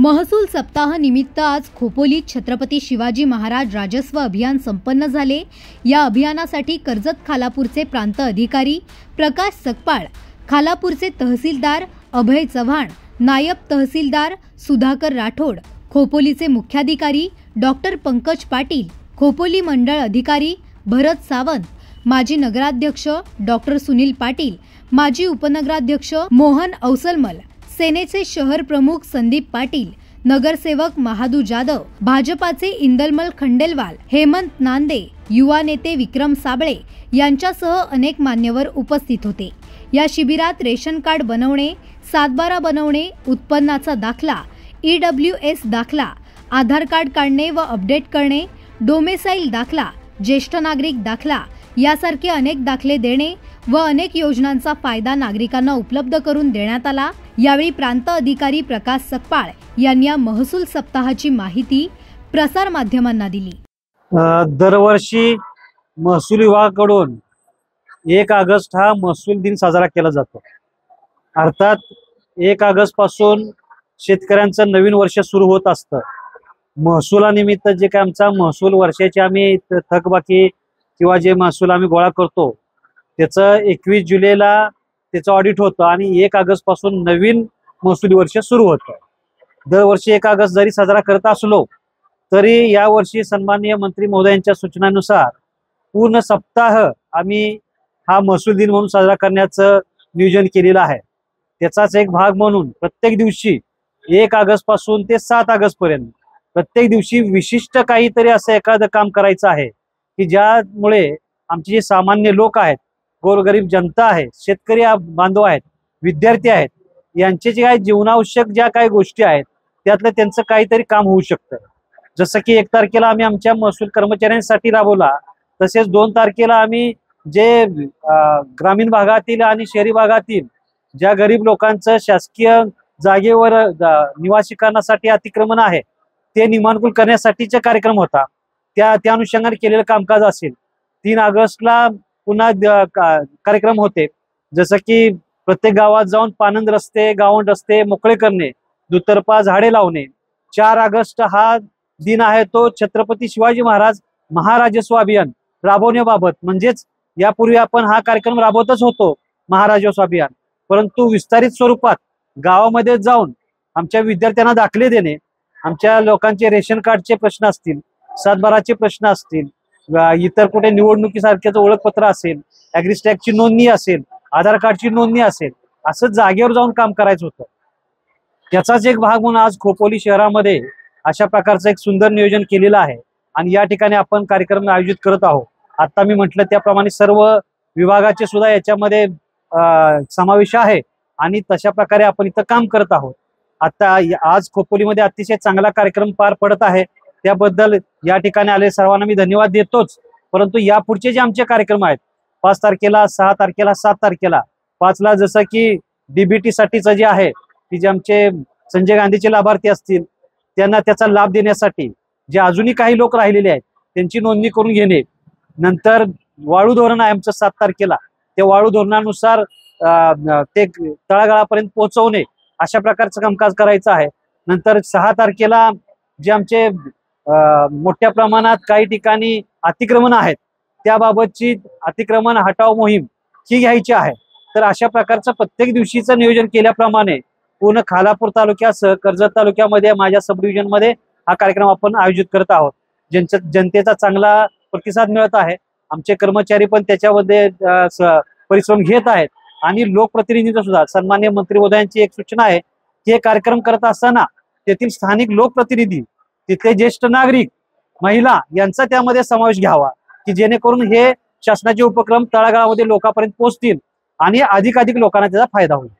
महसूल सप्ताह निमित्त आज खोपोलीत छत्रपती शिवाजी महाराज राजस्व अभियान संपन्न झाले। या अभियानासाठी कर्जत खालापूरचे प्रांत अधिकारी प्रकाश सकपाळ, खालापूरचे तहसीलदार अभय चव्हाण, नायब तहसीलदार सुधाकर राठोड, खोपोलीचे मुख्याधिकारी डॉक्टर पंकज पाटील, खोपोली मंडळ अधिकारी भरत सावंत, माजी नगराध्यक्ष डॉक्टर सुनील पाटील, माजी उपनगराध्यक्ष मोहन औसलमल, सेनेचे शहर प्रमुख संदीप पाटील, नगरसेवक महादू जाधव, भाजपाचे इंदलमल खंडेलवाल, हेमंत नांदे, युवा नेते विक्रम साबळे यांच्यासह अनेक मान्यवर उपस्थित होते। या शिबिरात रेशन कार्ड बनवणे, सातबारा बनवणे, उत्पन्नाचा दाखला, EWS दाखला, आधार कार्ड काढणे व अपडेट करणे, डोमेसाइल दाखला, ज्येष्ठ नागरिक दाखला यासारखे अनेक दाखले देणे व अनेक योजनांचा फायदा नागरिकांना उपलब्ध करून देण्यात आला। यावेळी प्रांत अधिकारी प्रकाश सकपाळ यांनी या महसूल सप्ताहाची माहिती प्रसार माध्यमांना दिली। दरवर्षी महसूल विभागाकडून 1 ऑगस्ट हा महसूल दिन साजरा केला जातो। अर्थात 1 ऑगस्ट पासून शेतकऱ्यांचं नवीन वर्ष सुरू होत असतं। महसुलानिमित्त जे काय आमचा महसूल वर्षाची आम्ही थकबाकी किंवा जे महसूल आम्ही गोळा करतो त्याचं 21 जुलैला त्याचं ऑडिट होतं आणि 1 ऑगस्ट पासून नवीन महसूली वर्ष सुरू होतं। दरवर्षी 1 ऑगस्ट जरी साजरा करत असलो तरी यावर्षी सन्माननीय मंत्री महोदयांच्या सूचनानुसार पूर्ण सप्ताह आम्ही हा महसूल दिन म्हणून साजरा करण्याचं नियोजन केलेलं आहे। त्याचाच एक भाग म्हणून प्रत्येक दिवशी 1 ऑगस्ट पासून ते 7 ऑगस्ट पर्यंत प्रत्येक दिवशी विशिष्ट काहीतरी असं एखादं काम करायचं आहे की ज्यामुळे आमचे जे सामान्य लोक आहेत, गोरगरीब जनता आहे, शेतकरी बांधव आहेत, विद्यार्थी आहेत, यांचे जे काही जीवनावश्यक ज्या काही गोष्टी आहेत त्यातलं त्यांचं काहीतरी काम होऊ शकतं। जसं की 1 तारखेला आम्ही आमच्या महसूल कर्मचाऱ्यांसाठी राबवला, तसेच 2 तारखेला आम्ही जे ग्रामीण भागातील आणि शहरी भागातील ज्या गरीब लोकांचं शासकीय जागेवर निवासीकरणासाठी अतिक्रमण आहे ते नियमानुकूल करण्यासाठीचा कार्यक्रम होता। त्या अनुषंगाने केलेलं कामकाज असेल। 3 ऑगस्टला पुन्हा कार्यक्रम होते, जसं की प्रत्येक गावात जाऊन पानंद रस्ते, गावंड रस्ते मोकळे करणे, दुतर्फा झाडे लावणे। 4 ऑगस्ट हा दिन आहे तो छत्रपती शिवाजी महाराज महाराजस्व अभियान राबवण्याबाबत, म्हणजेच यापूर्वी आपण हा कार्यक्रम राबवतच होतो महाराजस्व अभियान, परंतु विस्तारित स्वरूपात गावामध्ये जाऊन आमच्या विद्यार्थ्यांना दाखले देणे, आमच्या लोकांचे रेशन कार्डचे प्रश्न असतील, सातबाराचे प्रश्न असतील, इतर कुठे निवडणुकीसारखेच ओळखपत्र असेल, ॲग्रिस्टॅगची नोंदणी असेल, आधार कार्डची नोंदणी असेल, असं जागेवर जाऊन काम करायचं होतं। त्याचाच एक भाग म्हणून आज खोपोली शहरामध्ये अशा प्रकारचं एक सुंदर नियोजन केलेलं आहे आणि या ठिकाणी आपण कार्यक्रम आयोजित करत आहोत। आता मी म्हटलं त्याप्रमाणे सर्व विभागाचे सुद्धा याच्यामध्ये समावेश आहे आणि तशा प्रकारे आपण इथं काम करत आहोत। आता आज खोपोलीमध्ये अतिशय चांगला कार्यक्रम पार पडत आहे, त्याबद्दल या ठिकाणी आले सर्वांना मी धन्यवाद देतोच। परंतु यापुढचे जे आमचे कार्यक्रम आहेत 5 तारखेला, 6 तारखेला, 7 तारखेला, 5ला जसं की DBT साठीचं जे आहे की जे आमचे संजय गांधीचे लाभार्थी असतील त्यांना त्याचा लाभ देण्यासाठी जे अजूनही काही लोक राहिलेले आहेत त्यांची नोंदणी करून घेणे। नंतर वाळू धोरण आहे आमचं 7 तारखेला, त्या वाळू धोरणानुसार ते तळागाळापर्यंत पोहोचवणे, अशा प्रकारचं कामकाज करायचं आहे। नंतर 6 तारखेला जे आमचे मोठ्या प्रमाणात काही ठिकाणी अतिक्रमण आहेत त्याबाबतची अतिक्रमण हटाव मोहीम ही घ्यायची आहे। तर अशा प्रकारचं प्रत्येक दिवशीचं नियोजन केल्याप्रमाणे पूर्ण खालापूर तालुक्यासह कर्जत तालुक्यामध्ये माझ्या सब डिव्हिजनमध्ये हा कार्यक्रम आपण आयोजित करत आहोत। जनतेचा चांगला प्रतिसाद मिळत आहे, आमचे कर्मचारी पण त्याच्यामध्ये परिश्रम घेत आहेत आणि लोकप्रतिनिधींचा सुद्धा सन्माननीय मंत्री महोदयांची एक सूचना आहे की हे कार्यक्रम करत असताना तेथील स्थानिक लोकप्रतिनिधी, तिथले ज्येष्ठ नागरिक, महिला यांचा त्यामध्ये समावेश घ्यावा की जेणेकरून हे शासनाचे उपक्रम तळागाळामध्ये लोकांपर्यंत पोहोचतील आणि अधिकाधिक लोकांना त्याचा फायदा होईल।